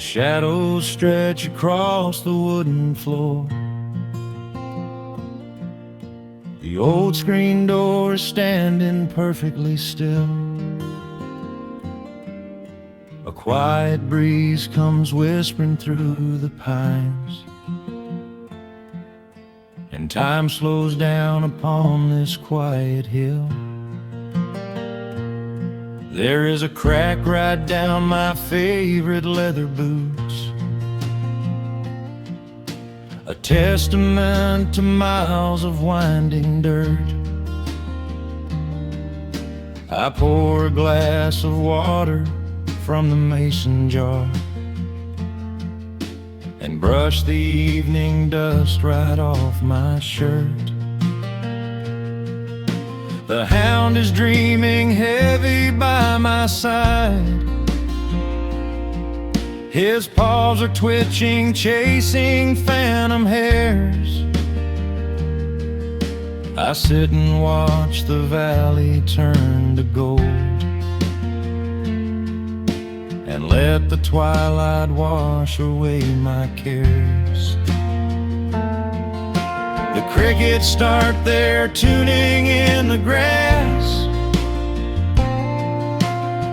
Shadows stretch across the wooden floor. The old screen door is standing perfectly still. A quiet breeze comes whispering through the pines, and time slows down upon this quiet hill. There is a crack right down my favorite leather boots, a testament to miles of winding dirt. I pour a glass of water from the mason jar and brush the evening dust right off my shirt. The hound is dreaming heavy by my side. His paws are twitching, chasing phantom hares. I sit and watch the valley turn to gold, and let the twilight wash away my cares. The crickets start their tuning in the grass,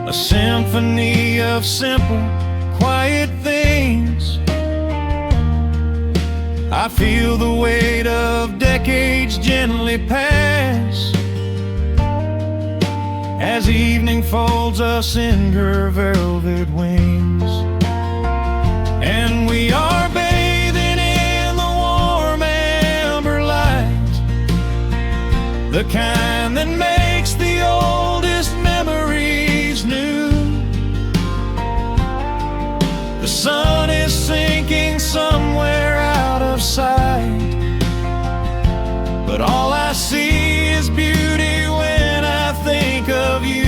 a symphony of simple, quiet things. I feel the weight of decades gently pass, as evening folds us in her velvet wings. And we are bathing in the warm amber light, the kind that makes the oldest memories new. The sun is sinking somewhere out of sight, but all I see is beauty when I think of you.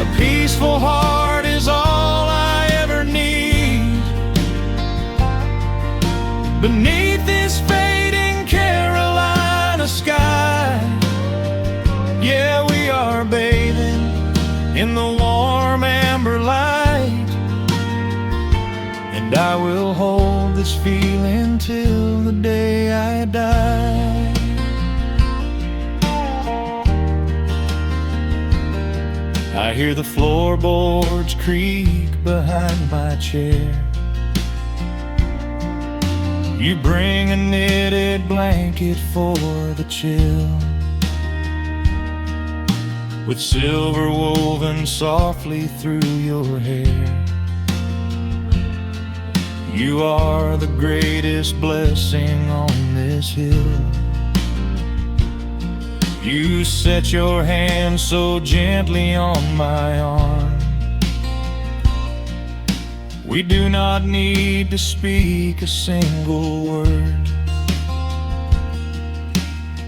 A peaceful heart is all I ever need. Beneath this fading Carolina sky, yeah, we are bathing in the warm amber light, and I will hold this feeling till the day I die. I hear the floorboards creak behind my chair. You bring a knitted blanket for the chill, with silver woven softly through your hair. You are the greatest blessing on this hill. You set your hand so gently on my arm. We do not need to speak a single word.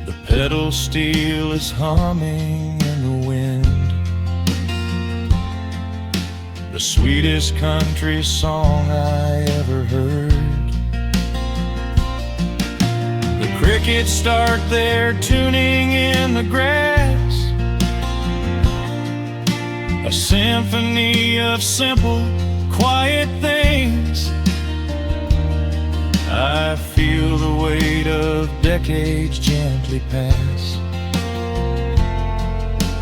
The pedal steel is humming in the wind, the sweetest country song I ever heard. The crickets start their tuning in the grass, a symphony of simple, quiet things. I feel the weight of decades gently pass,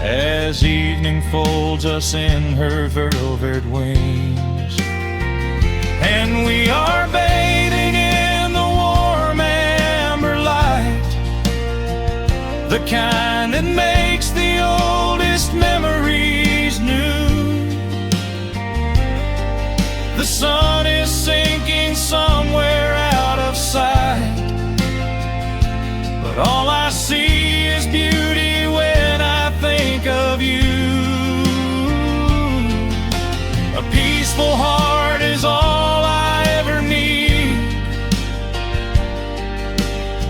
as evening folds us in her velvet wings. And we are bathing in the warm amber light, the kind that makes the oldest memories new. The sun is sinking somewhere out of sight, but all I see is beauty when I think of you. A peaceful heart is all I ever need.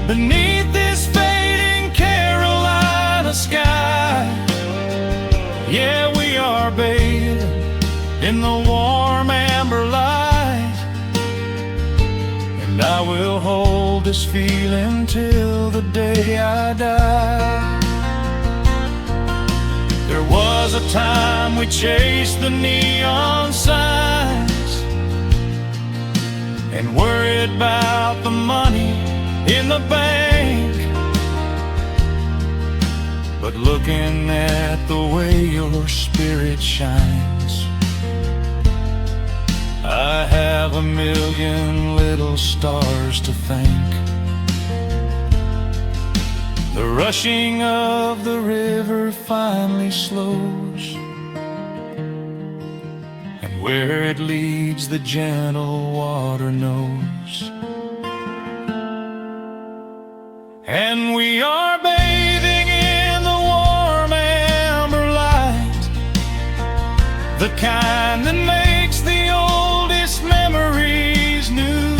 Beneath this fading Carolina sky, yeah, we are bathing in the warm amber light, and I will hold this feeling till the day I die. There was was a time we chased the neon signs and worried about the money in the bank. But looking at the way your spirit shines, I have a million little stars to thank. The rushing of the river finally slows, and where it leads the gentle water knows. And we are bathing in the warm amber light, the kind that makes the oldest memories new.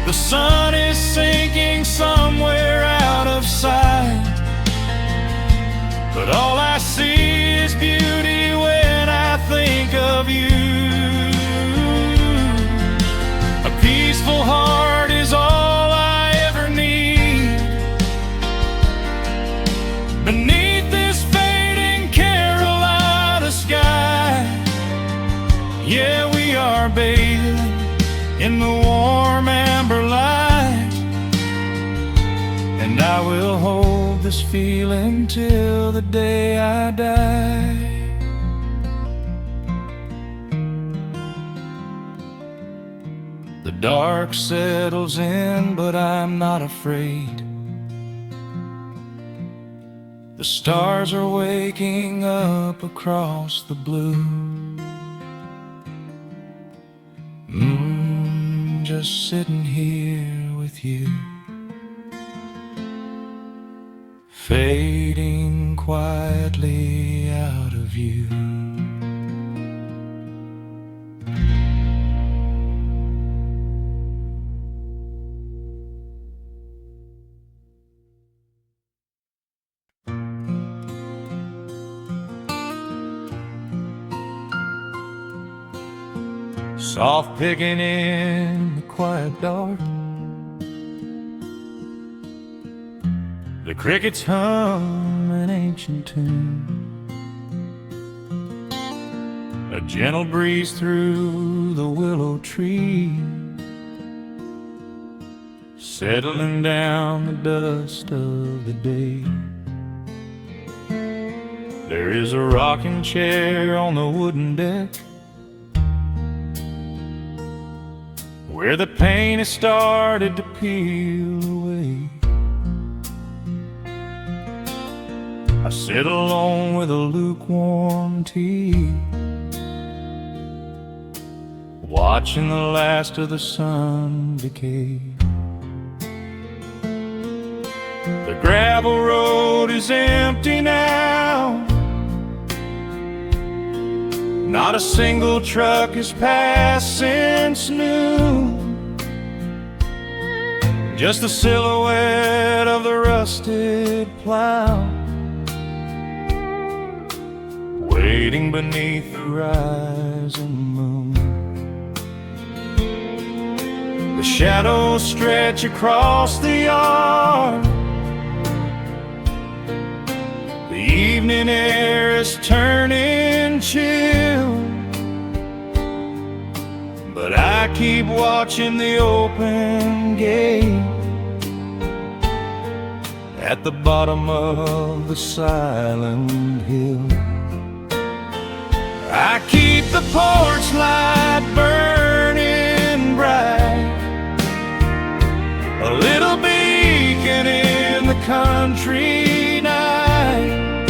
The sun is sinking somewhere out of sight, but all I see is beauty when I think of you. A peaceful heart is all I ever need. Beneath this fading Carolina sky, yeah, we are bathing in the warm amber light, and I will hold this feeling till the day I die. The dark settles in, but I'm not afraid. The stars are waking up across the blue. Just sitting here with you, fading quietly out of view. Soft picking in the quiet dark, the crickets hum an ancient tune. A gentle breeze through the willow tree, settling down the dust of the day. There is a rocking chair on the wooden deck, where the paint has started to peel away. I sit alone with a lukewarm tea, watching the last of the sun decay. The gravel road is empty now, not a single truck has passed since noon. Just the silhouette of the rusted plow, waiting beneath the rising moon. The shadows stretch across the yard, the evening air is turning chill, but I keep watching the open gate at the bottom of the silent hill. I keep the porch light burning bright, a little beacon in the country night,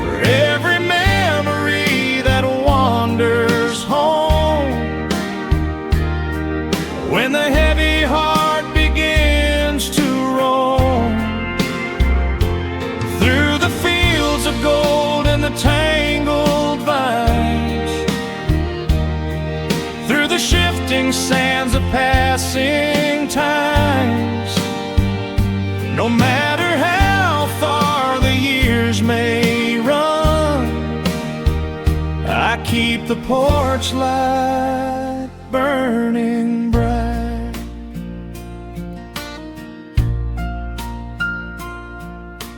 for every memory that wanders home. When the heavy heart begins to roam through the fields of gold and the tangled vines, through the shifting sands of passing times, no matter how far the years may run, I keep the porch light burning bright.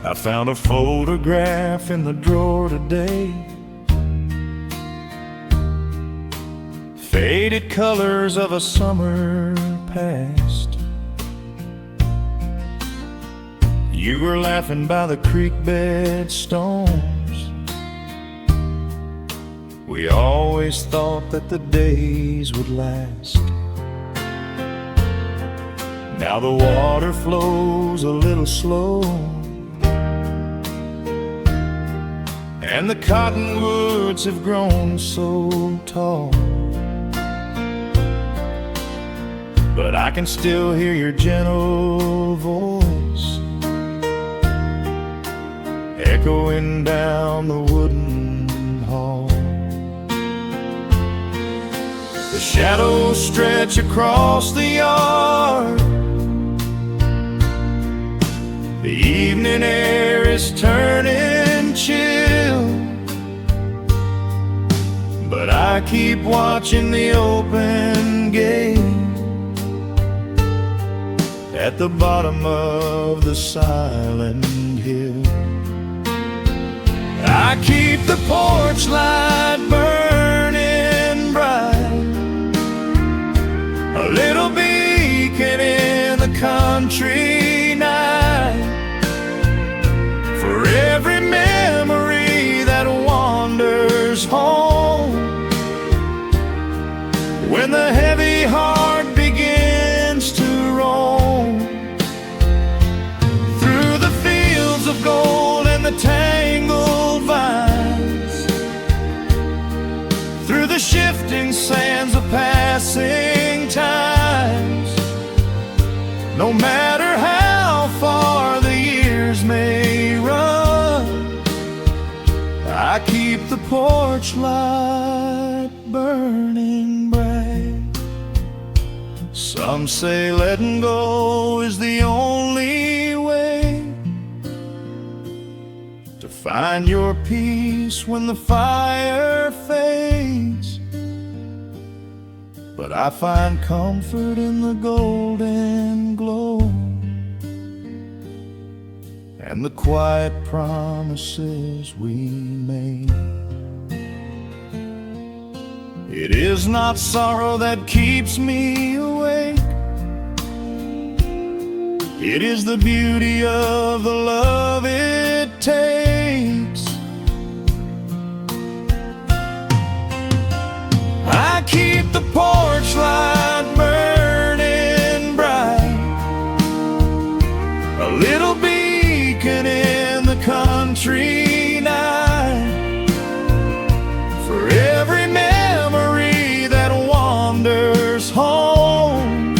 I found a photograph in the drawer today, faded colors of a summer past. You were laughing by the creek bed stones. We always thought that the days would last. Now the water flows a little slow, and the cottonwoods have grown so tall. But I can still hear your gentle voice echoing down the wooden hall. The shadows stretch across the yard. The evening air is turning chill, but I keep watching the open gate at the bottom of the silent hill. I keep the porch light burning bright, a little beacon in the country night, for every memory that wanders home. When the heavy heart begins to roam through the fields of gold and the tangled vines, through the shifting sands of passing times, no matter how far the years may run, I keep the porch light burning bright. Some say letting go is the only way to find your peace when the fire fades, but I find comfort in the golden glow and the quiet promises we made. It is not sorrow that keeps me awake, it is the beauty of the love it takes. I keep the porch light burning bright, a little beacon in the country night, for every memory that wanders home.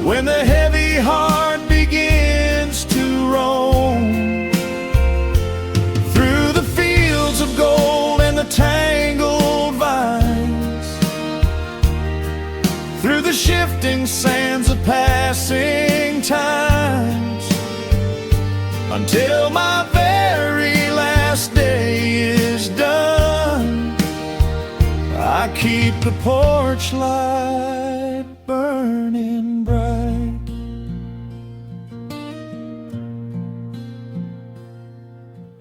When the heavy heart begins to roam through the fields of gold and the tangled vines, through the shifting sands of passing times, until my very last day is done, I keep the porch light burning bright.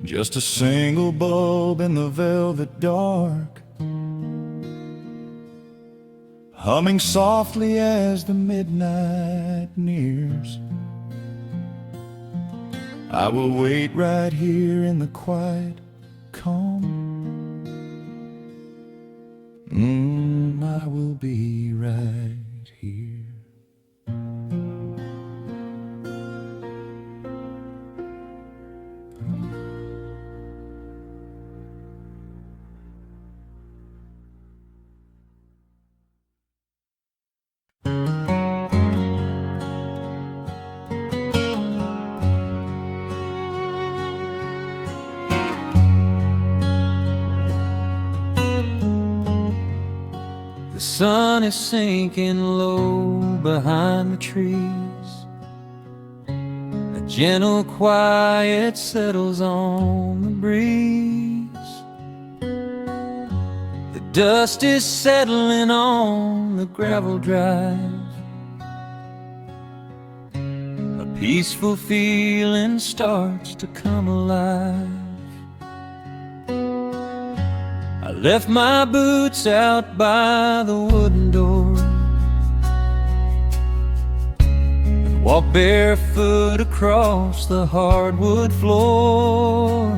Just a single bulb in the velvet dark, humming softly as the midnight nears. I will wait right here in the quiet calm. I will be right here. The sun is sinking low behind the trees. A gentle quiet settles on the breeze. The dust is settling on the gravel drive. A peaceful feeling starts to come alive. I left my boots out by the wooden door and walked barefoot across the hardwood floor.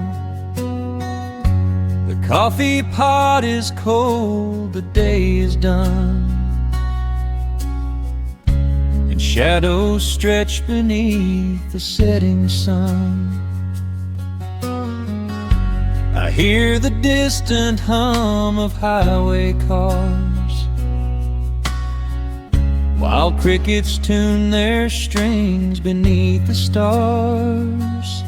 The coffee pot is cold, the day is done, and shadows stretch beneath the setting sun. I hear the distant hum of highway cars, while crickets tune their strings beneath the stars.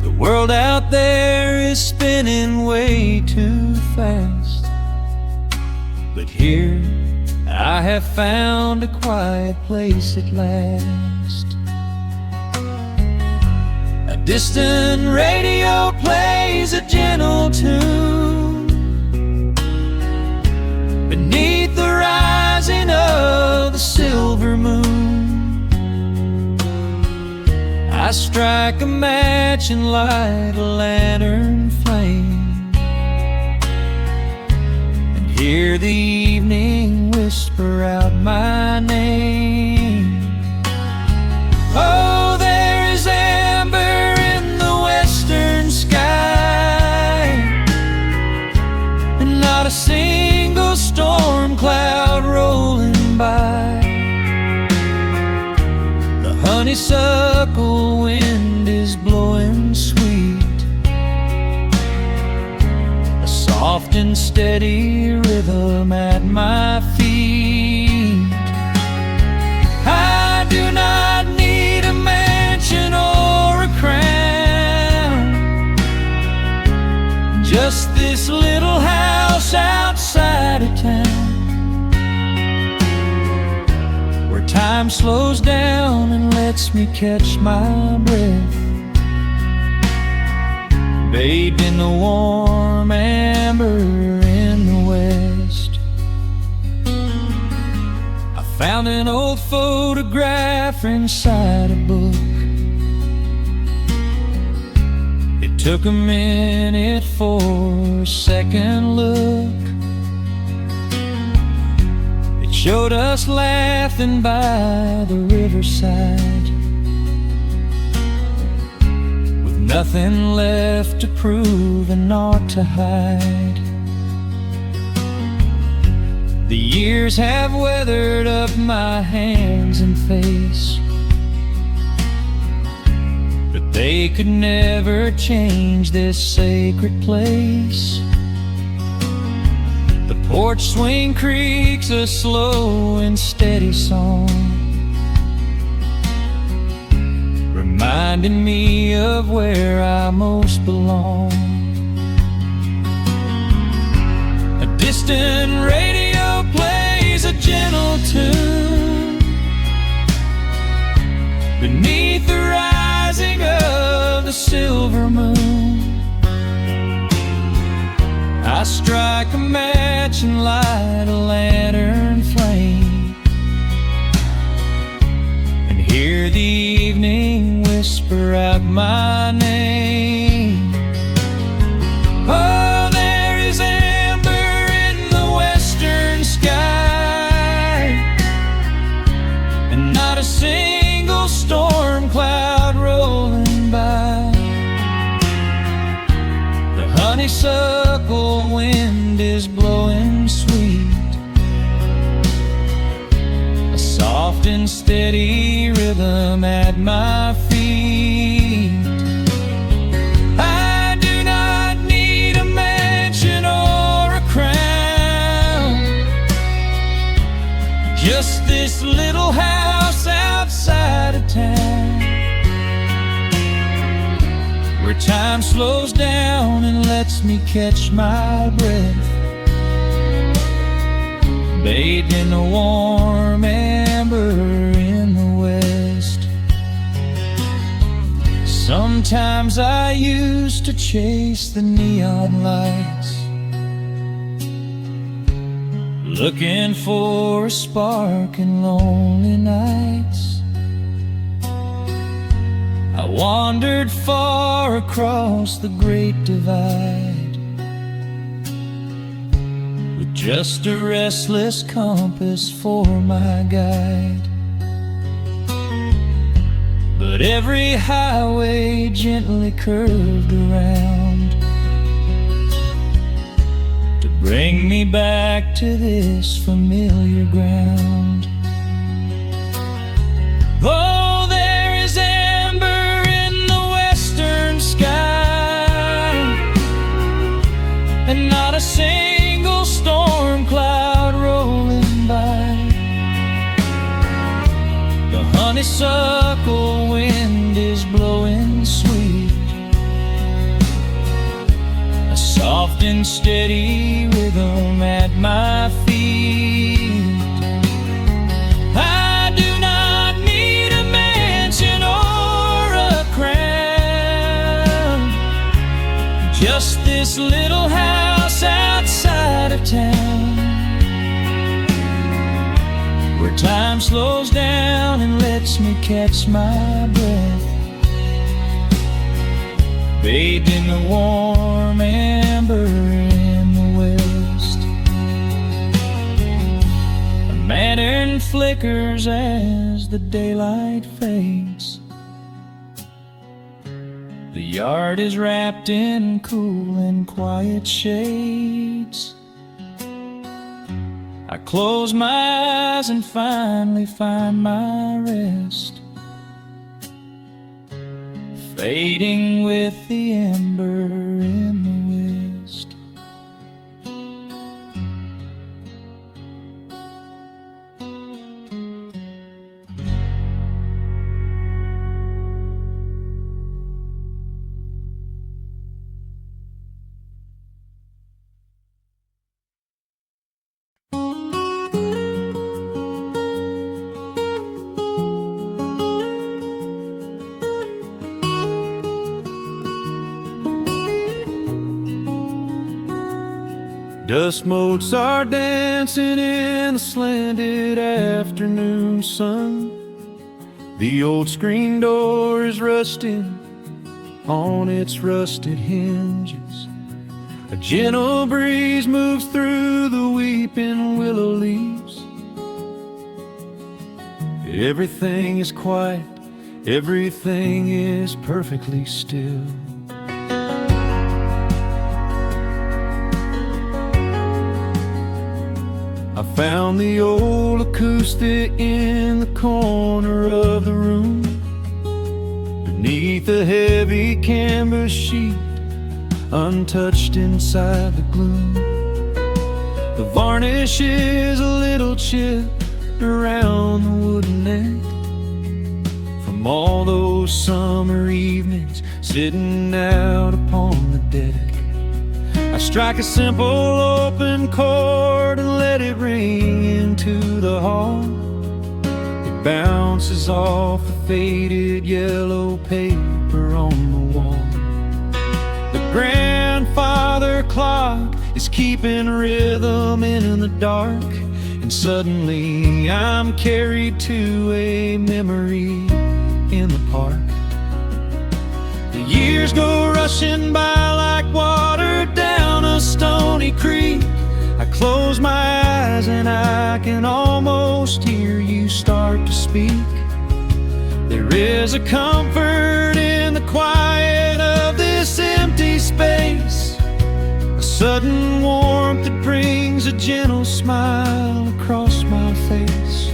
The world out there is spinning way too fast, but here I have found a quiet place at last. A distant radio plays a gentle tune beneath the rising of the silver moon. I strike a match and light a lantern flame, and hear the evening whisper out my name. Oh, there is amber in the western sky, and not a single storm cloud rolling by. The honeysuckle wind is blowing sweet, a soft and steady rhythm at my feet. I do not need a mansion or a crown, just this little house outside of town, where time slows down and lets me catch my breath, bathed in the warm amber in the west. I found an old photograph inside a book. It took a minute for a second look. It showed us laughing by the riverside, with nothing left to prove and naught to hide. The years have weathered up my hands and face, but they could never change this sacred place. The porch swing creaks a slow and steady song, reminding me of where I most belong. A distant radio plays a gentle tune beneath the rising of the silver moon. I strike a match and light a lantern flame, and hear the evening whisper out my name. Oh, there is amber in the western sky, and not a single storm cloud rolling by. The honeysuckle wind is blowing sweet, a soft and steady rhythm at my feet. I do not need a mansion or a crown, just this little house outside of town, where time slows down and lets me catch my breath, bathed in the warm amber in the west. Sometimes I used to chase the neon lights, looking for a spark in lonely nights. wandered far across the great divide, with just a restless compass for my guide. But every highway gently curved around to bring me back to this familiar ground. Oh, there is amber in the western sky, and not a single storm cloud rolling by. The honeysuckle wind is blowing sweet, a soft and steady rhythm at my feet. I do not need a mansion or a crown, just this little house outside of town, where time slows down and lets me catch my breath, bathed in the warm amber in the west. A lantern flickers as the daylight fades. The yard is wrapped in cool and quiet shades. I close my eyes and finally find my rest, fading with the ember in the west. Dust motes are dancing in the slanted afternoon sun. The old screen door is rusting on its rusted hinges. A gentle breeze moves through the weeping willow leaves. Everything is quiet, everything is perfectly still. I found the old acoustic in the corner of the room, beneath a heavy canvas sheet, untouched inside the gloom. The varnish is a little chipped around the wooden neck from all those summer evenings sitting out upon the deck. I strike a simple open chord and let it ring into the hall. It bounces off the faded yellow paper on the wall. The grandfather clock is keeping rhythm in the dark, and suddenly I'm carried to a memory in the park. The years go rushing by like water down a stony creek. I close my eyes and I can almost hear you start to speak. There is a comfort in the quiet of this empty space, a sudden warmth that brings a gentle smile across my face.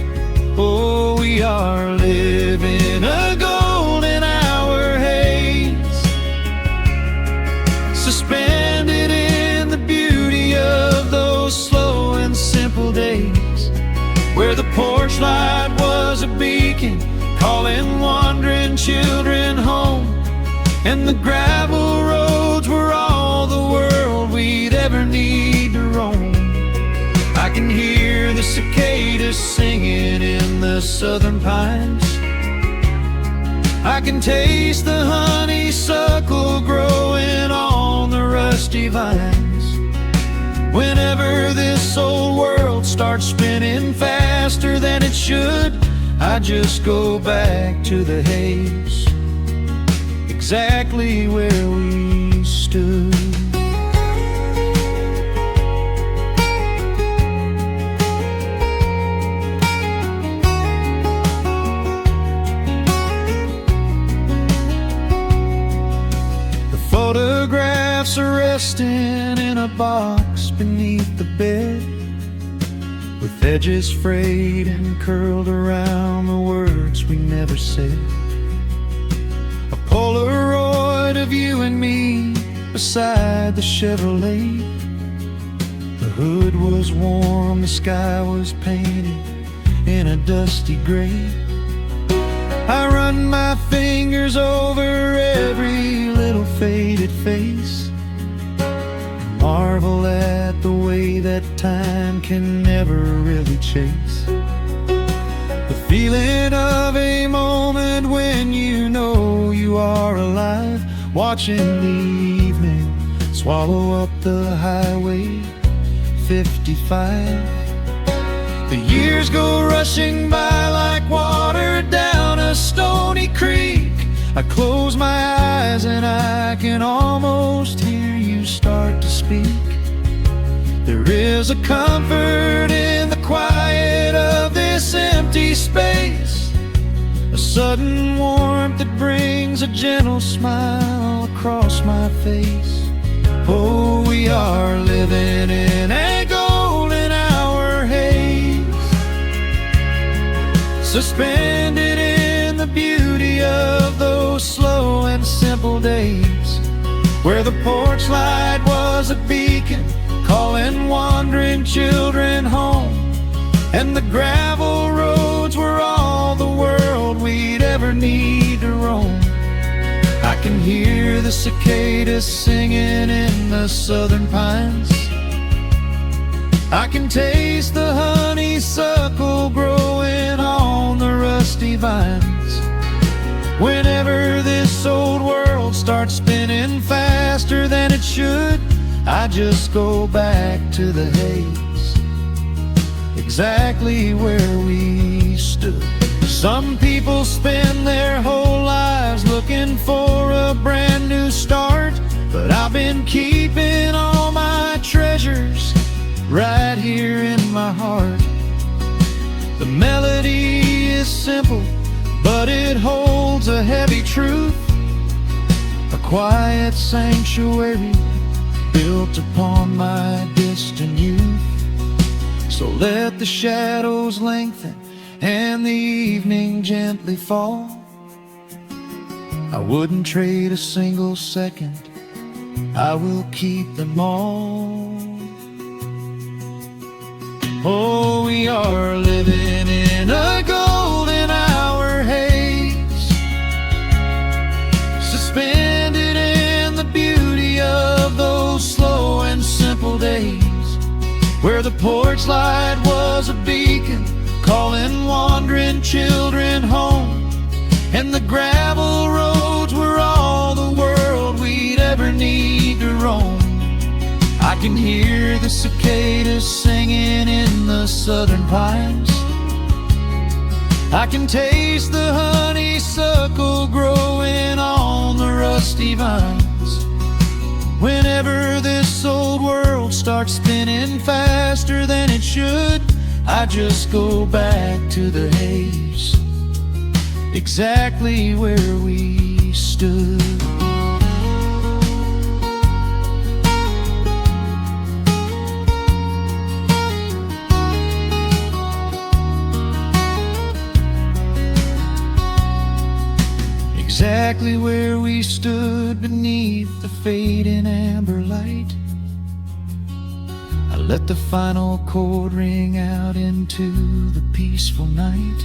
Oh, we are living a golden hour haze, suspended in the beauty of those slow and simple days, where the porch light was a beacon calling wandering children home, and the gravel roads were all the world we'd ever need to roam. I can hear the cicadas singing in the southern pines. I can taste the honeysuckle growing on the rusty vines. Whenever this old world starts spinning faster than it should, I just go back to the haze, exactly where we stood. The photographs are resting in a box beneath the bed, with edges frayed and curled around the words we never said. A Polaroid of you and me beside the Chevrolet. The hood was warm, the sky was painted in a dusty gray. I run my fingers over every little faded face, marvel at the way that time can never really chase. The feeling of a moment when you know you are alive, watching the evening swallow up the highway 55. The years go rushing by like water down a stony creek. I close my eyes and I can almost hear you start to speak. There is a comfort in the quiet of this empty space, a sudden warmth that brings a gentle smile across my face. Oh, we are living in a golden hour haze, suspended in the beauty of those slow and simple days, where the porch light was a beacon calling wandering children home, and the gravel roads were all the world we'd ever need to roam. I can hear the cicadas singing in the southern pines, I can taste the honeysuckle growing on the rusty vines. Whenever this old world starts spinning faster than it should, I just go back to the haze, exactly where we stood. Some people spend their whole lives looking for a brand new start, but I've been keeping all my treasures right here in my heart. The melody is simple, but it holds a heavy truth, a quiet sanctuary built upon my distant youth. So let the shadows lengthen and the evening gently fall. I wouldn't trade a single second, I will keep them all. Oh, we are living in a golden hour haze, suspended in the beauty of those slow and simple days, where the porch light was a beacon calling wandering children home, and the gravel roads were all the world we'd ever need to roam. I can hear the cicadas singing in the southern pines, I can taste the honeysuckle growing on the rusty vines. Whenever this old world starts spinning faster than it should, I just go back to the haze, exactly where we stood. Exactly where we stood beneath the fading amber light. I let the final chord ring out into the peaceful night.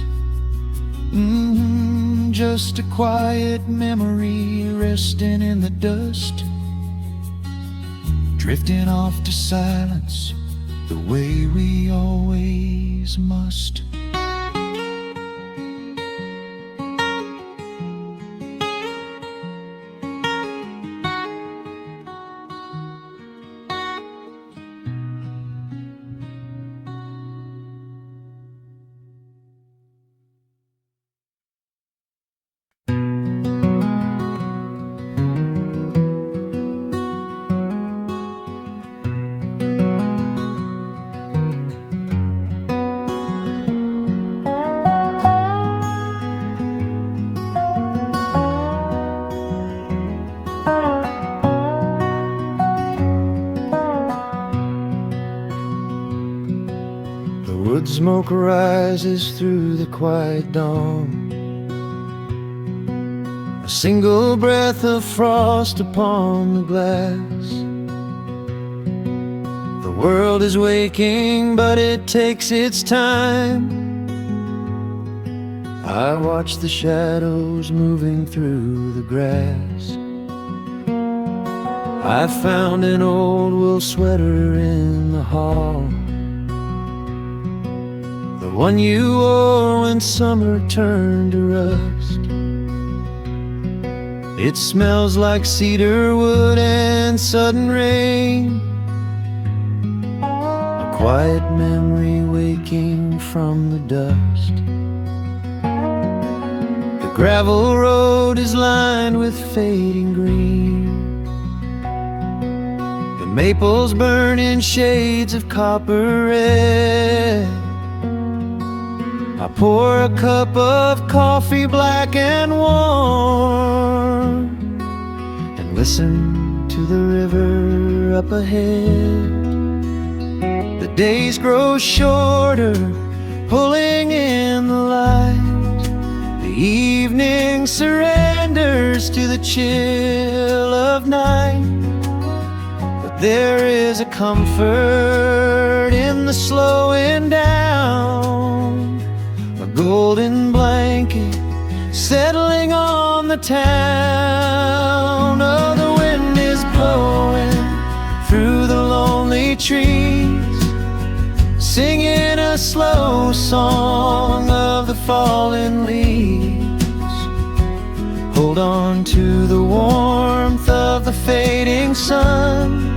Just a quiet memory resting in the dust, drifting off to silence the way we always must. Wood smoke rises through the quiet dawn, a single breath of frost upon the glass. The world is waking, but it takes its time. I watch the shadows moving through the grass. I found an old wool sweater in the hall, the one you wore when summer turned to rust. It smells like cedar wood and sudden rain, a quiet memory waking from the dust. The gravel road is lined with fading green, the maples burn in shades of copper red. I pour a cup of coffee black and warm, and listen to the river up ahead. The days grow shorter, pulling in the light. The evening surrenders to the chill of night. But there is a comfort in the slowing down, a golden blanket settling on the town. Oh, the wind is blowing through the lonely trees, singing a slow song of the fallen leaves. Hold on to the warmth of the fading sun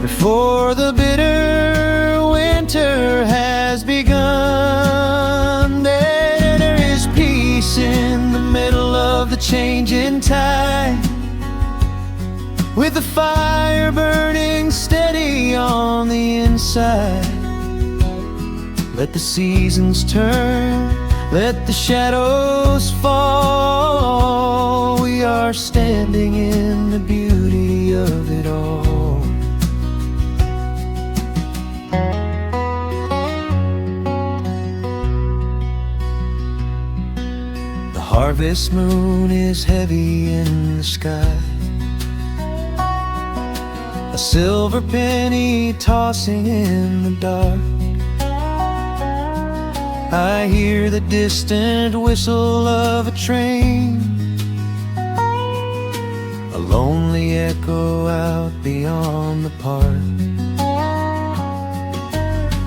before the bitter winter has begun. There is peace in the middle of the changing tide, with the fire burning steady on the inside. Let the seasons turn, let the shadows fall. We are standing in the beauty of it all. The harvest moon is heavy in the sky, a silver penny tossing in the dark. I hear the distant whistle of a train, a lonely echo out beyond the park.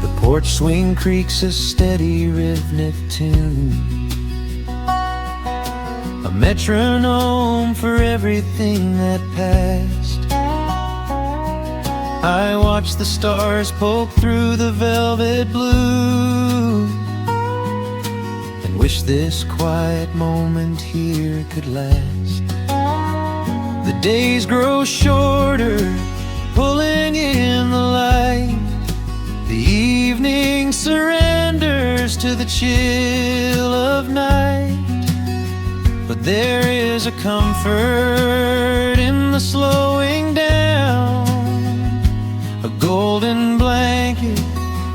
The porch swing creaks a steady rhythmic tune, a metronome for everything that passed. I watch the stars poke through the velvet blue, and wish this quiet moment here could last. The days grow shorter, pulling in the light. The evening surrenders to the chill of night. But there is a comfort in the slowing down, a golden blanket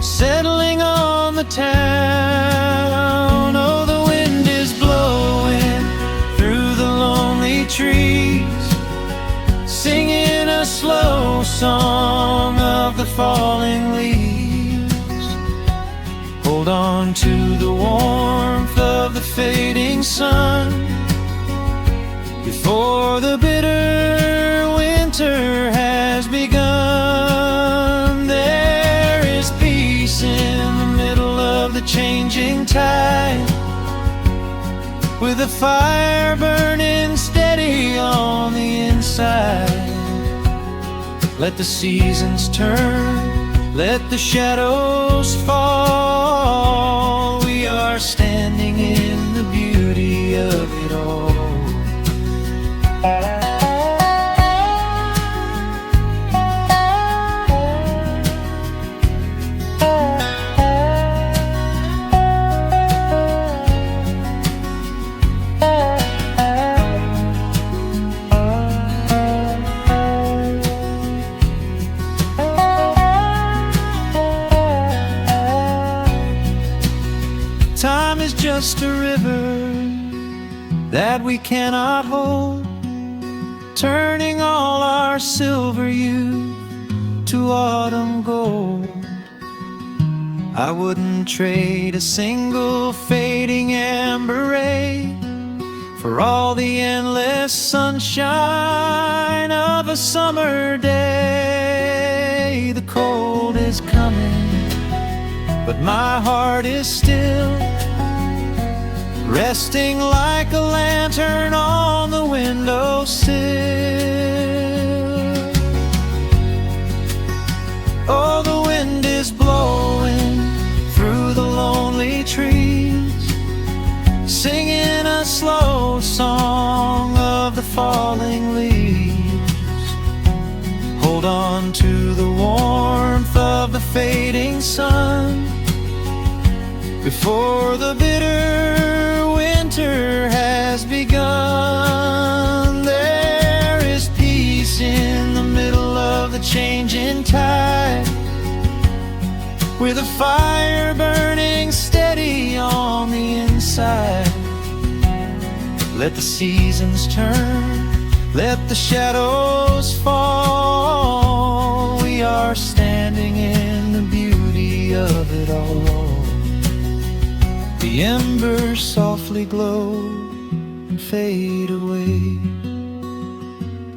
settling on the town. Oh, the wind is blowing through the lonely trees, singing a slow song of the falling leaves. Hold on to the warmth of the fading sun before the bitter winter has begun. There is peace in the middle of the changing tide, with a fire burning steady on the inside. Let the seasons turn, let the shadows fall. We are standing in the beauty of it all. just a river that we cannot hold, turning all our silver youth to autumn gold. I wouldn't trade a single fading amber ray for all the endless sunshine of a summer day. The cold is coming, but my heart is still resting like a lantern on the windowsill. Oh, the wind is blowing through the lonely trees, singing a slow song of the falling leaves. Hold on to the warmth of the fading sun before the bitter winter has begun. There is peace in the middle of the changing tide, with a fire burning steady on the inside. Let the seasons turn, let the shadows fall. We are standing in the beauty of it all. The embers softly glow and fade away.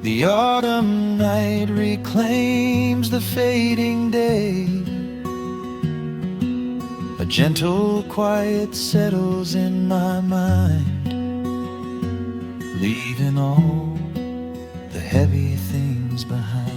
The autumn night reclaims the fading day. A gentle quiet settles in my mind, leaving all the heavy things behind.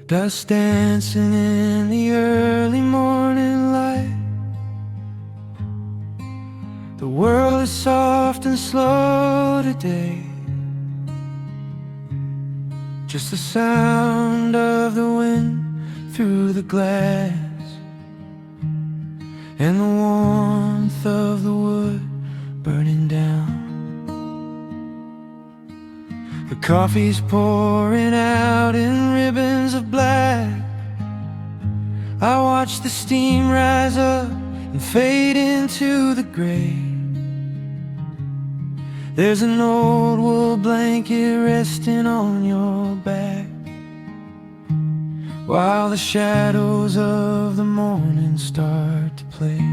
Dust dancing in the early morning light. The world is soft and slow today. Just the sound of the wind through the glass, and the warmth of the wood burning down. The coffee's pouring out in ribbons of black. I watch the steam rise up and fade into the gray. There's an old wool blanket resting on your back, while the shadows of the morning start to play.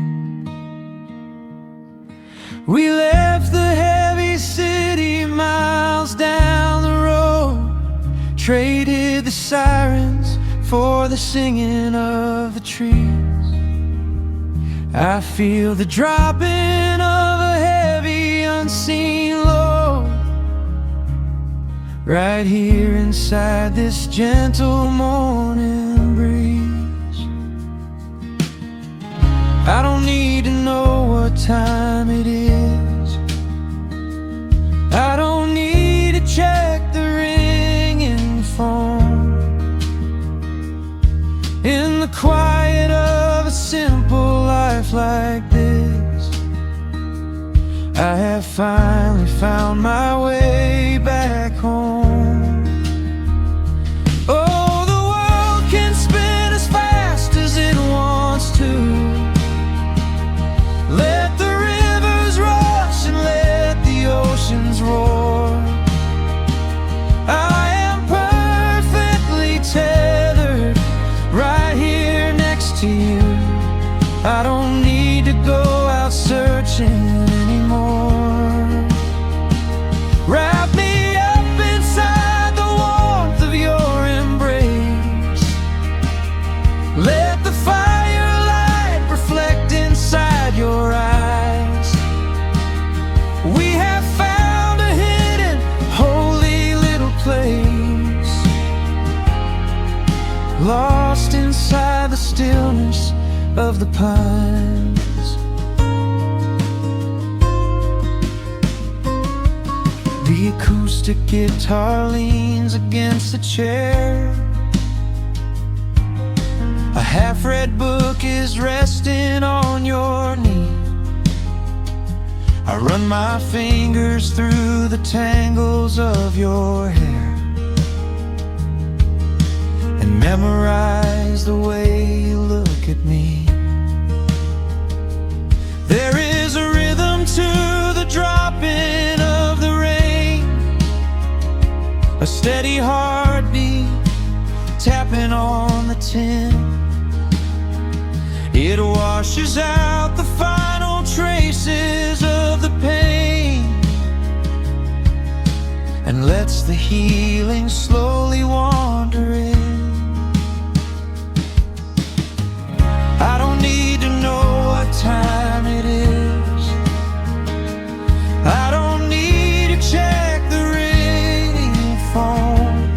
We left the heavy city miles down the road, traded the sirens for the singing of the trees. I feel the dropping of a heavy unseen load right here inside this gentle morning breeze. I don't need to know what time it is. I don't need to check the ringing phone. In the quiet of a simple life like this, I have finally found my way back home. Oh, the world can spin as fast as it wants to. Let the rivers rush and let the oceans roar. I am perfectly tethered right here next to you. I don't need to go out searching anymore. Wrap me stillness of the pines. The acoustic guitar leans against the chair. A half-read book is resting on your knee. I run my fingers through the tangles of your hair and memorize the way you look at me. There is a rhythm to the dropping of the rain, a steady heartbeat tapping on the tin. It washes out the final traces of the pain and lets the healing slowly wander in. I don't need to know what time it is. I don't need to check the ringing phone.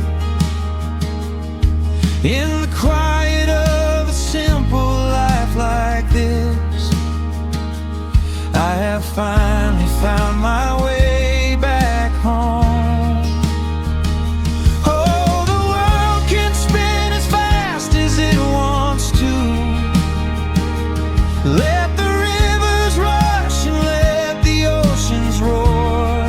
In the quiet of a simple life like this, I have finally found my way back home. Oh, the world can spin as fast as it wants to. Let the rivers rush and let the oceans roar.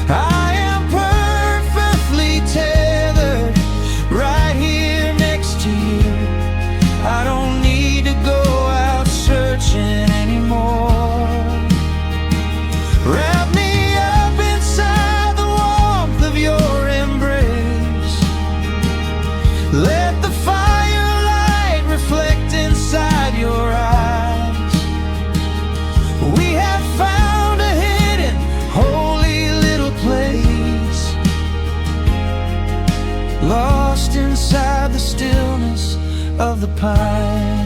I am perfectly tethered right here next to you. I don't need to go out searching anymore. Wrap me up inside the warmth of your embrace. Let the firelight reflect inside your eyes. We have found a hidden, holy little place, lost inside the stillness of the pines.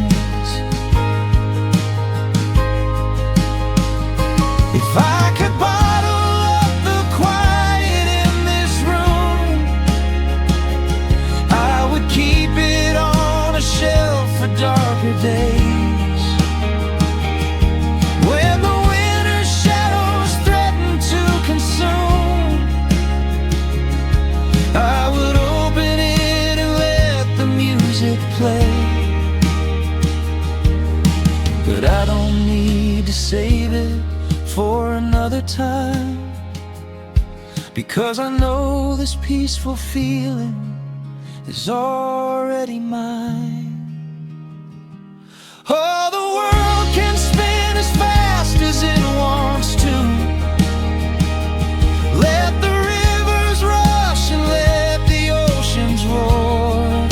If I could bottle up the quiet in this room, I would keep it on a shelf for darker days. When the winter's shadows threaten to consume, I would open it and let the music play. But I don't need to save it for another time, because I know this peaceful feeling is already mine. Oh, the world can spin as fast as it wants to. Let the rivers rush and let the oceans roar.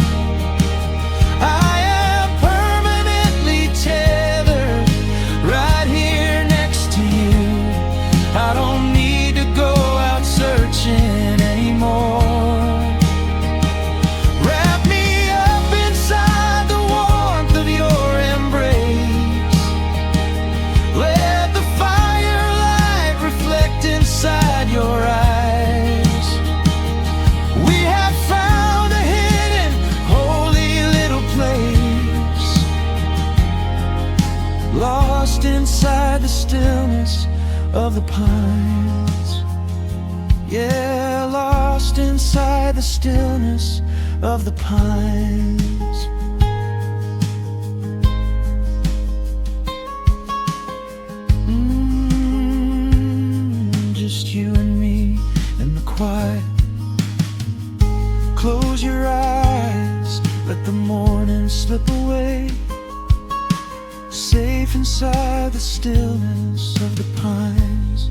I am permanently tethered right here next to you. I don't need to go out searching anymore. Wrap me up inside the warmth of your embrace. Let the firelight reflect inside your eyes. We have found a hidden, holy little place, lost inside the stillness of the pines. Yeah, lost inside the stillness of the pines. Just you and me in the quiet. Close your eyes, let the morning slip away, safe inside the stillness of the pines.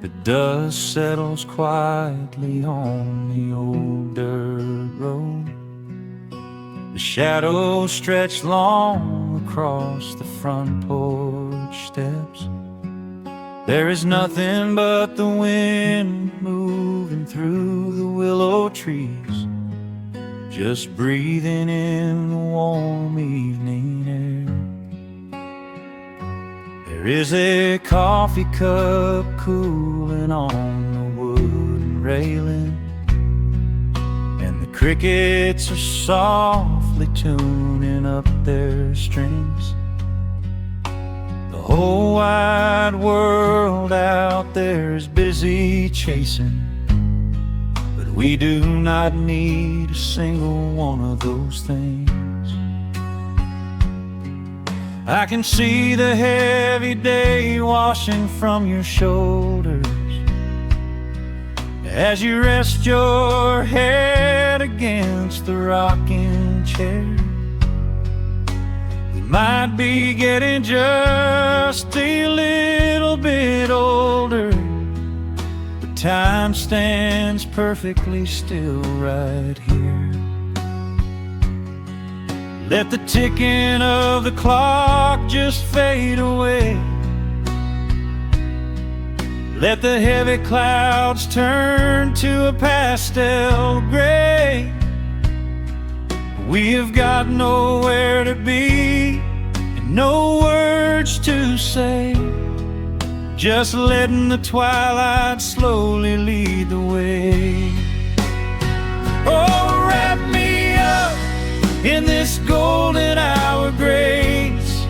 The dust settles quietly on the old dirt road. The shadows stretch long across the front porch steps. There is nothing but the wind moving through the willow trees, just breathing in the warm evening air. There is a coffee cup cooling on the wooden railing, and the crickets are softly tuning up their strings. The whole wide world out there is busy chasing, but we do not need a single one of those things. I can see the heavy day washing from your shoulders as you rest your head against the rocking chair. We might be getting just a little bit older, but time stands perfectly still right here. Let the ticking of the clock just fade away. Let the heavy clouds turn to a pastel gray. We have got nowhere to be and no words to say, just letting the twilight slowly lead the way. Oh, wrap me up in this golden hour grace,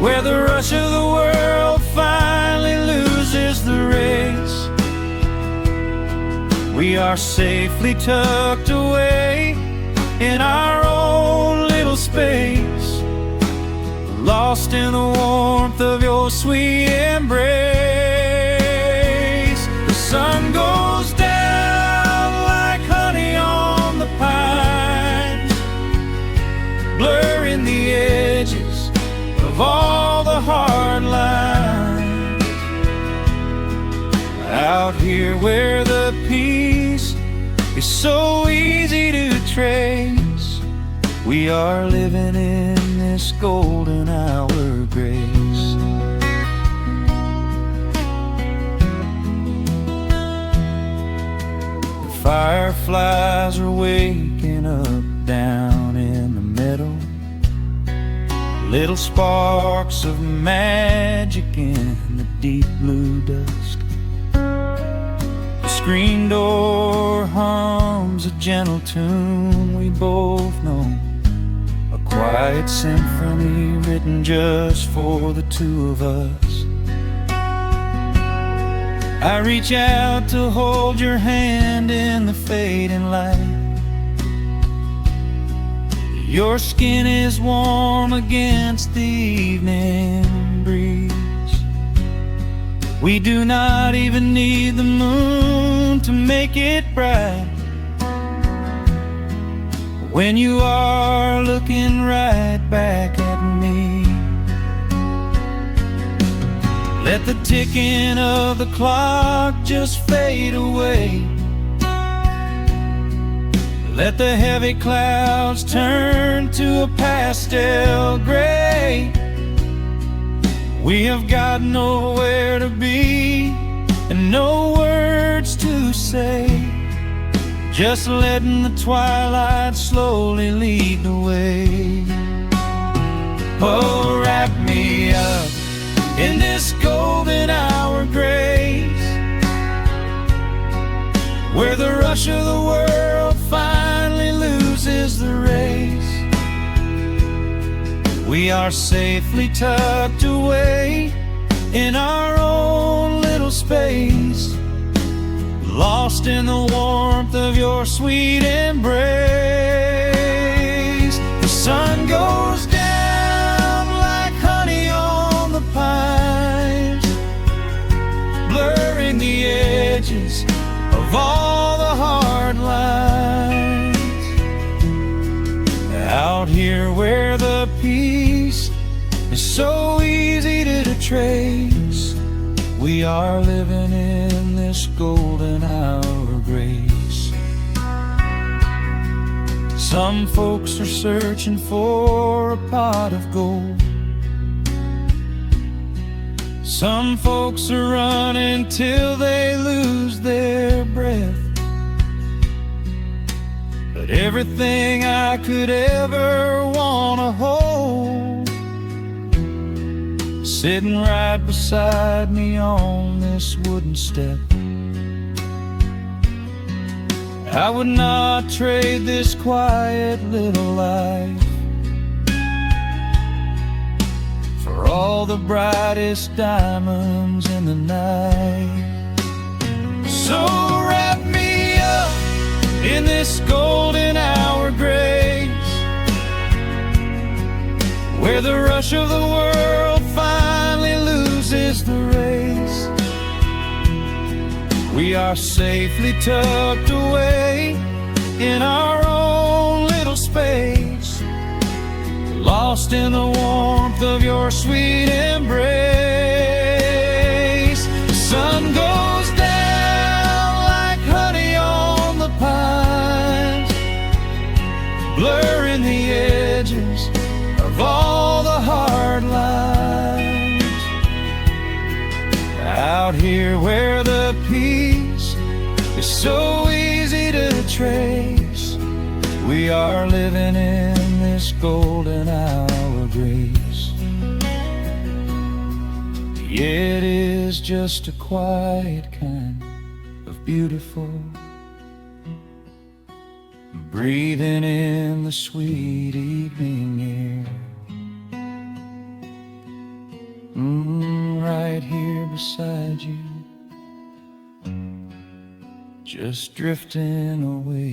where the rush of the world finally loses the race. We are safely tucked away in our own little space, lost in the warmth of your sweet embrace. The sun goes down like honey on the pines, blurring the edges of all the hard lines. Out here where the peace is so easy to trace, we are living in this golden hour grace. The fireflies are waking up down in the meadow, little sparks of magic in the deep blue dusk. The screen door hums a gentle tune we both know, a quiet symphony written just for the two of us. I reach out to hold your hand in the fading light. Your skin is warm against the evening breeze. We do not even need the moon to make it bright, when you are looking right back at me. Let the ticking of the clock just fade away. Let the heavy clouds turn to a pastel gray. We have got nowhere to be and no words to say, just letting the twilight slowly lead the way. Oh, wrap me up in this golden hour grace, where the rush of the world finally loses the race. We are safely tucked away in our own little space, lost in the warmth of your sweet embrace. The sun goes down like honey on the pines, blurring the edges of all the hard lines. Out here where the peace is so easy to trace, we are living in this golden hour grace. Some folks are searching for a pot of gold, Some folks are running till they lose their breath, but everything I could ever wanna hold, sitting right beside me on this wooden step. I would not trade this quiet little life for all the brightest diamonds in the night. So wrap me up in this golden hour grace, where the rush of the world finally loses the race. We are safely tucked away in our own little space, lost in the warmth of your sweet embrace. The sun goes down like honey on the pines, blurring the edges of all the hard lines. Out here where the peace is so easy to trace, we are living in this golden hour grace. It is just a quiet kind of beautiful, breathing in the sweet evening air. Right here beside you, just drifting away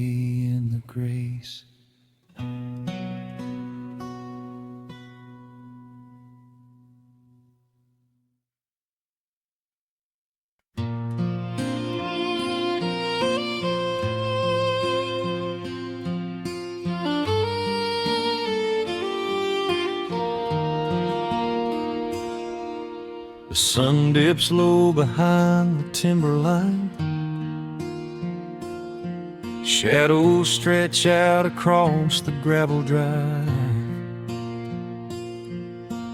in the grace. The sun dips low behind the timberline, shadows stretch out across the gravel drive.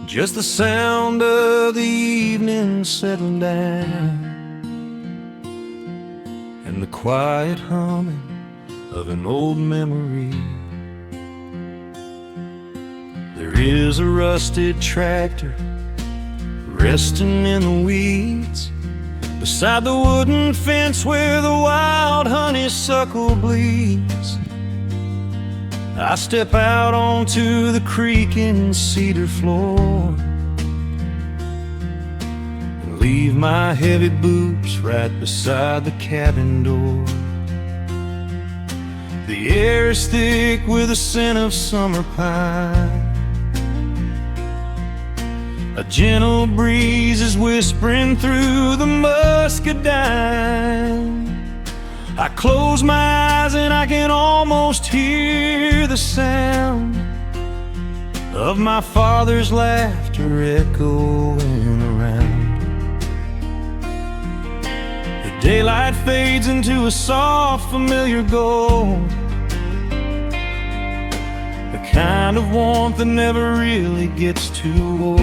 Just the sound of the evening settling down, and the quiet humming of an old memory. There is a rusted tractor resting in the weeds beside the wooden fence where the wild honeysuckle bleeds. I step out onto the creaking cedar floor and leave my heavy boots right beside the cabin door. The air is thick with the scent of summer pine. A gentle breeze is whispering through the muscadine. I close my eyes and I can almost hear the sound of my father's laughter echoing around. The daylight fades into a soft, familiar gold, the kind of warmth that never really gets too old.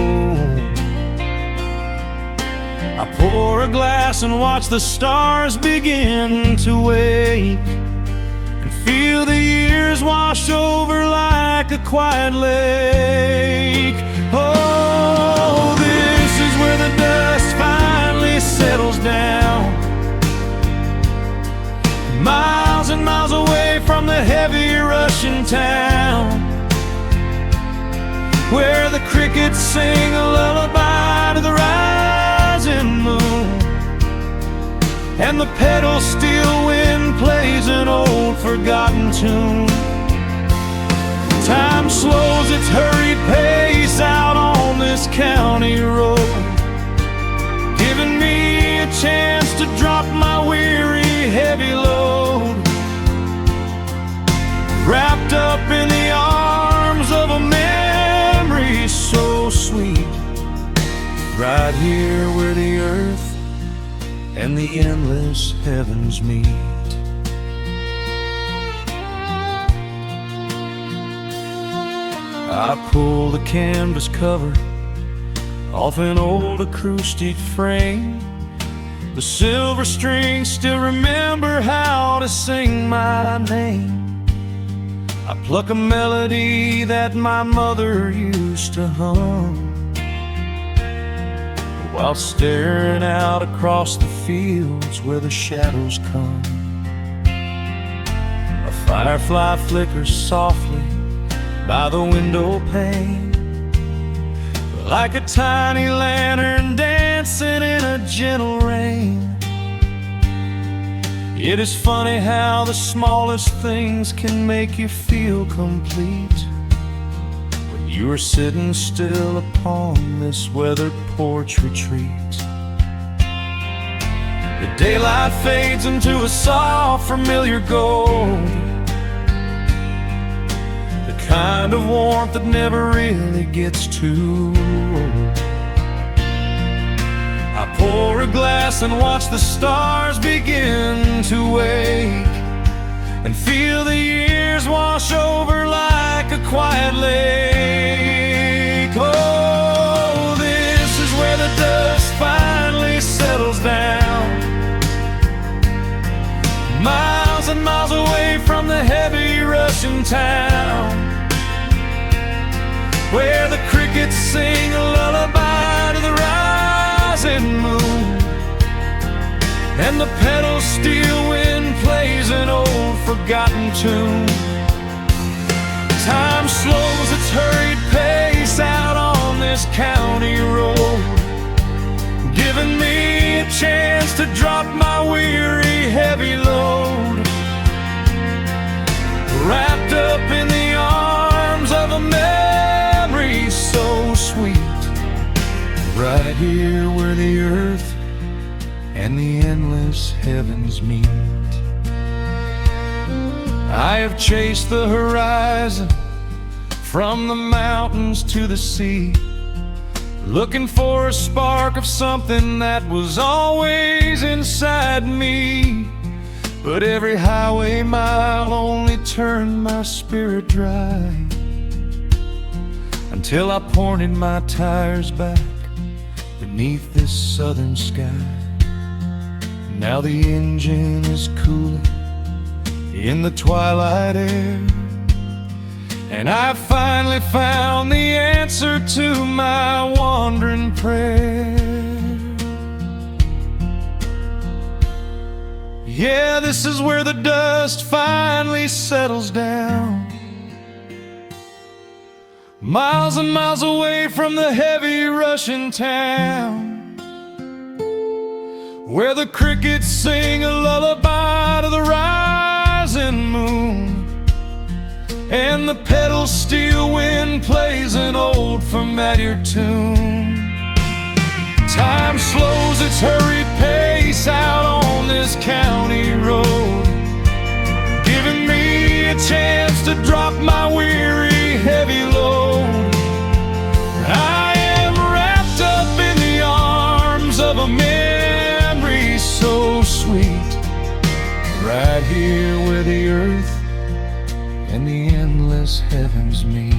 I pour a glass and watch the stars begin to wake, and feel the years wash over like a quiet lake. Oh, this is where the dust finally settles down, miles and miles away from the heavy Russian town, where the crickets sing a lullaby to the rising moon, and the pedal steel wind plays an old forgotten tune. Time slows its hurried pace out on this county road, giving me a chance to drop my weary heavy load, wrapped up in the arms of a memory so sweet, right here where the earth and the endless heavens meet. I pull the canvas cover off an old acoustic frame. The silver strings still remember how to sing my name. I pluck a melody that my mother used to hum while staring out across the fields where the shadows come. A firefly flickers softly by the window pane, like a tiny lantern dancing in a gentle rain. It is funny how the smallest things can make you feel complete when you are sitting still upon this weathered porch retreat. The daylight fades into a soft, familiar gold, the kind of warmth that never really gets too old. I pour a glass and watch the stars begin to wake, and feel the years wash over like a quiet lake. Oh, this is where the dust finally settles down, miles and miles away from the heavy Russian town, where the crickets sing a lullaby to the rising moon, and the pedal steel wind plays an old forgotten tune. Time slows its hurried pace out on this county road, giving me a chance to drop my weary heavy load, wrapped up in the arms of a memory so sweet, right here where the earth and the endless heavens meet. I have chased the horizon from the mountains to the sea, looking for a spark of something that was always inside me. But every highway mile only turned my spirit dry, until I pointed my tires back beneath this southern sky. Now the engine is cooling in the twilight air, and I've finally found the answer to my wandering prayer. Yeah, this is where the dust finally settles down, miles and miles away from the heavy Russian town, where the crickets sing a lullaby to the rising moon, and the pedal steel wind plays an old familiar tune. Time slows its hurried pace out on this county road, giving me a chance to drop my weary heavy load. I am wrapped up in the arms of a memory so sweet, right here where the earth and the endless heavens meet.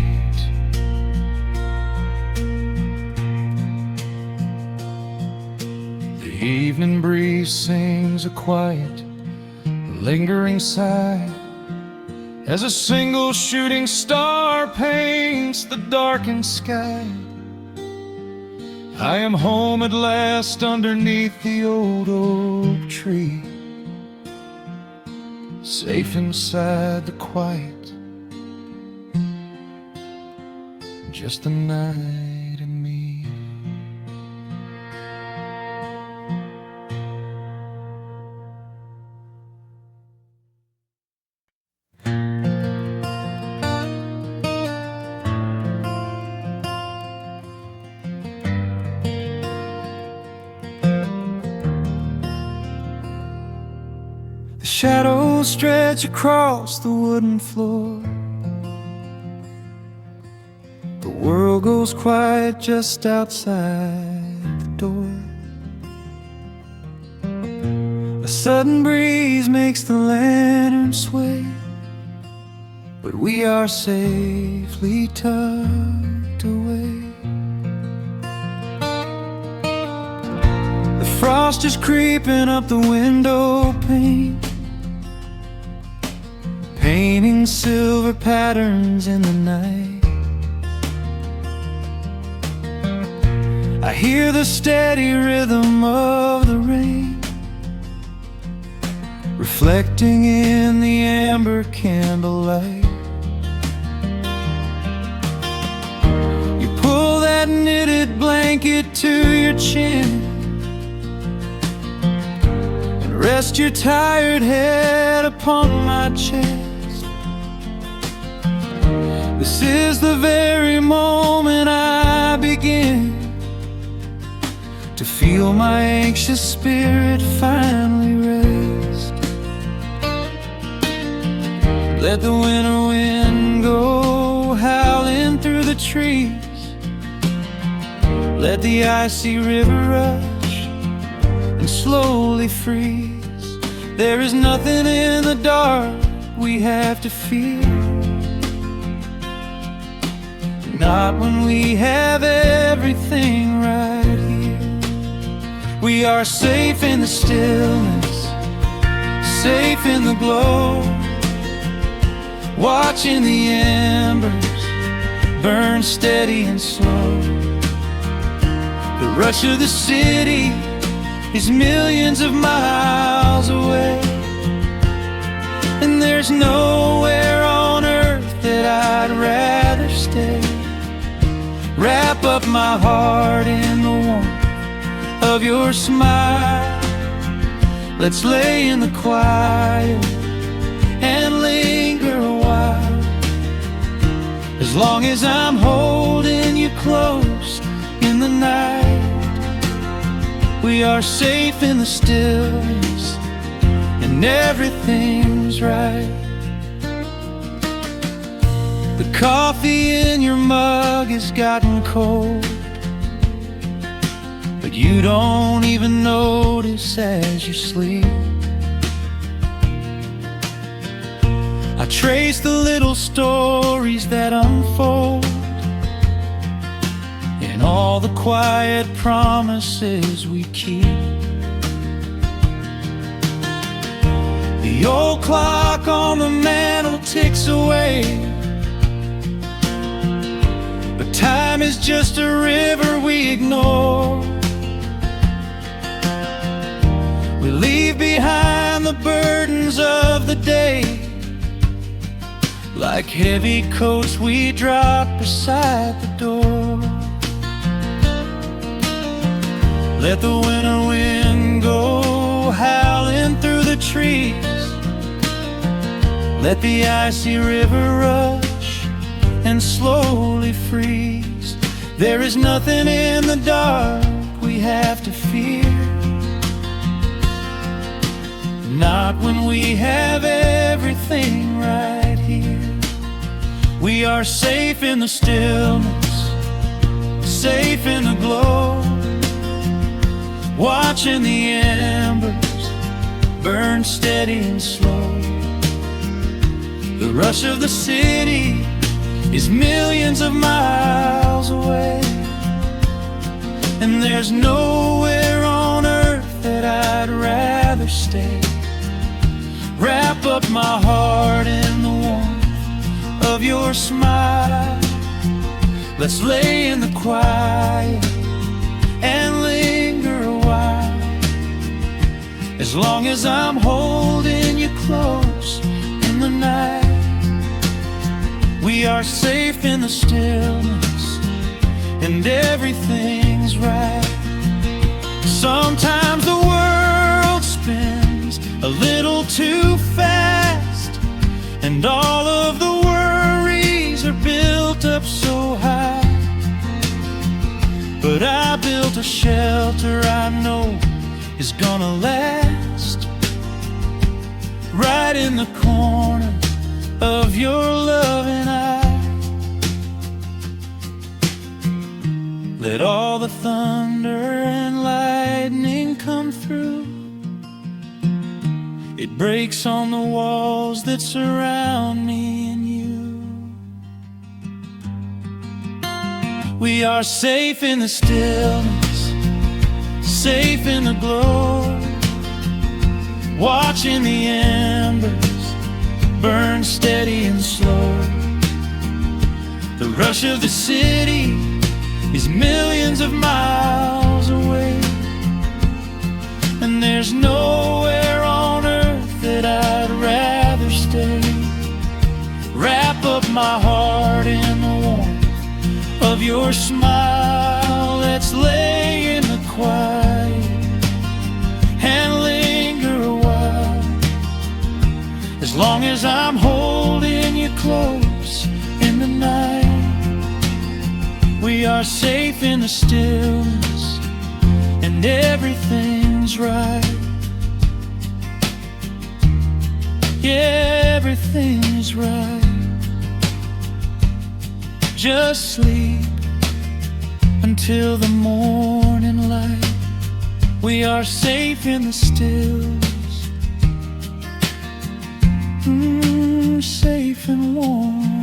The evening breeze sings a quiet, lingering sigh as a single shooting star paints the darkened sky. I am home at last underneath the old oak tree, safe inside the quiet, just the night and me. The shadows stretch across the wooden floor. The world goes quiet just outside the door. A sudden breeze makes the lantern sway, but we are safely tucked away. Frost is creeping up the window pane, painting silver patterns in the night. I hear the steady rhythm of the rain, reflecting in the amber candlelight. You pull that knitted blanket to your chin and rest your tired head upon my chest. This is the very moment I begin to feel my anxious spirit finally rest. Let the winter wind go howling through the trees. Let the icy river rush and slowly freeze. There is nothing in the dark we have to fear, not when we have everything right here. We are safe in the stillness, safe in the glow, watching the embers burn steady and slow. The rush of the city is millions of miles away, and there's nowhere on earth that I'd rather stay. Wrap up my heart in the warmth of your smile. Let's lay in the quiet and linger a while. As long as I'm holding you close in the night, we are safe in the stillness and everything's right. The coffee in your mug has gotten cold, but you don't even notice as you sleep. I trace the little stories that unfold in all the quiet promises we keep. The old clock on the mantle ticks away, but time is just a river we ignore. We leave behind the burdens of the day, like heavy coats we drop beside the door. Let the winter wind go howling through the trees. Let the icy river rush and slowly freeze. There is nothing in the dark we have to fear, not when we have everything right here. We are safe in the stillness, safe in the glow, watching the embers burn steady and slow. The rush of the city is millions of miles away, and there's nowhere on earth that I'd rather stay. Wrap up my heart in the warmth of your smile. Let's lay in the quiet and linger a while. As long as I'm holding you close in the night, we are safe in the stillness and everything's right. Sometimes the world spins a little too fast, and all of the worries are built up so high. But I built a shelter I know is gonna last, right in the corner of your loving eye. Let all the thunder and lightning come through. It breaks on the walls that surround me and you. We are safe in the stillness, safe in the glow, watching the embers burn steady and slow. The rush of the city is millions of miles away, and there's nowhere on earth that I'd rather stay. Wrap up my heart in the warmth of your smile. Let's lay in the quiet and linger a while. As long as I'm holding you close in the night, we are safe in the stillness, and everything's right. Yeah, everything is right. Just sleep until the morning light. We are safe in the stillness, safe and warm.